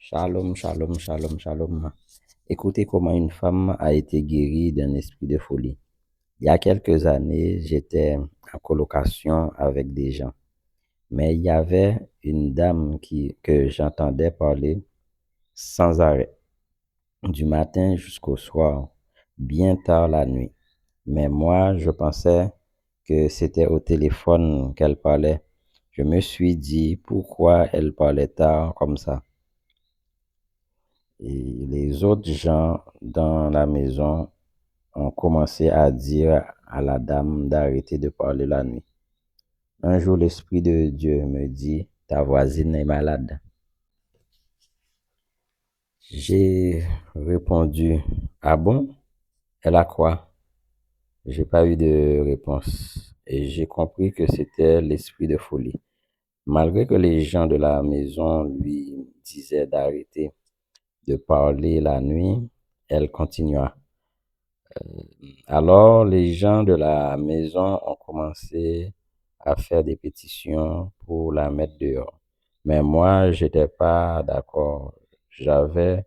Shalom, shalom, shalom, shalom. Écoutez comment une femme a été guérie d'un esprit de folie. Il y a quelques années, j'étais en colocation avec des gens, mais il y avait une dame que j'entendais parler sans arrêt, du matin jusqu'au soir, bien tard la nuit. Mais moi, je pensais que c'était au téléphone qu'elle parlait. Je me suis dit, pourquoi elle parlait tard comme ça? Et les autres gens dans la maison ont commencé à dire à la dame d'arrêter de parler la nuit. Un jour, l'Esprit de Dieu me dit, ta voisine est malade. J'ai répondu, ah bon? Elle a quoi? J'ai pas eu de réponse et j'ai compris que c'était l'esprit de folie. Malgré que les gens de la maison lui disaient d'arrêter de parler la nuit, elle continua. Alors, les gens de la maison ont commencé à faire des pétitions pour la mettre dehors. Mais moi, j'étais pas d'accord. J'avais,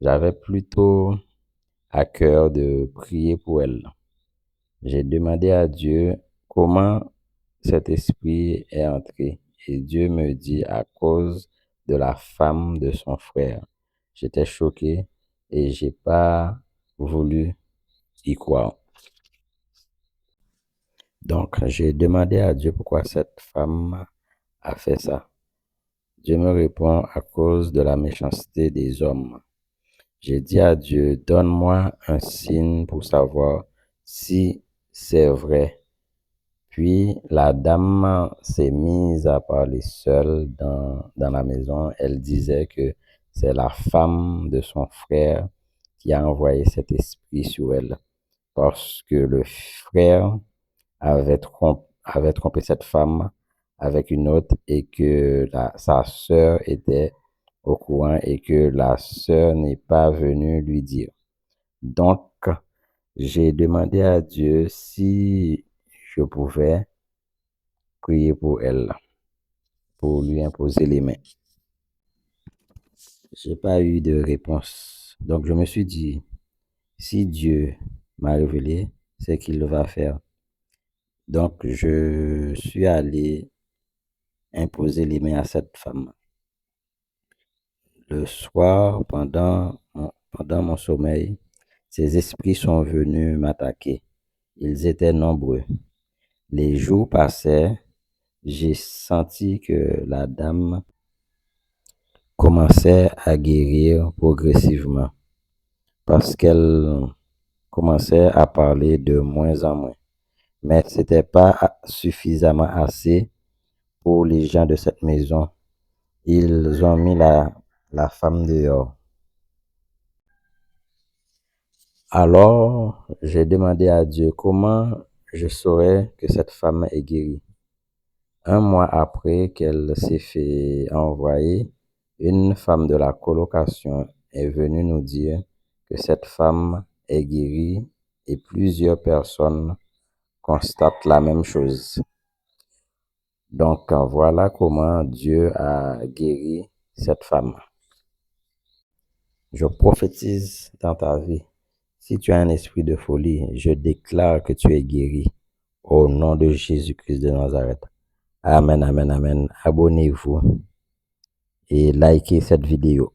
j'avais plutôt à cœur de prier pour elle. J'ai demandé à Dieu comment cet esprit est entré. Et Dieu me dit à cause de la femme de son frère. J'étais choqué et j'ai pas voulu y croire. Donc, j'ai demandé à Dieu pourquoi cette femme a fait ça. Dieu me répond à cause de la méchanceté des hommes. J'ai dit à Dieu, donne-moi un signe pour savoir si c'est vrai. Puis la dame s'est mise à parler seule dans la maison. Elle disait que c'est la femme de son frère qui a envoyé cet esprit sur elle parce que le frère avait trompé cette femme avec une autre et que sa sœur était au courant et que la sœur n'est pas venue lui dire. Donc, j'ai demandé à Dieu si je pouvais prier pour elle, pour lui imposer les mains. J'ai pas eu de réponse. Donc, je me suis dit, si Dieu m'a révélé, c'est qu'il va faire. Donc, je suis allé imposer les mains à cette femme. Le soir, pendant mon sommeil, ces esprits sont venus m'attaquer. Ils étaient nombreux. Les jours passaient, j'ai senti que la dame commençait à guérir progressivement parce qu'elle commençait à parler de moins en moins. Mais ce n'était pas suffisamment assez pour les gens de cette maison. Ils ont mis la femme dehors. Alors, j'ai demandé à Dieu comment je saurais que cette femme est guérie. Un mois après qu'elle s'est fait envoyer, une femme de la colocation est venue nous dire que cette femme est guérie et plusieurs personnes constatent la même chose. Donc, voilà comment Dieu a guéri cette femme. Je prophétise dans ta vie. Si tu as un esprit de folie, je déclare que tu es guéri au nom de Jésus-Christ de Nazareth. Amen, amen, amen. Abonnez-vous et likez cette vidéo.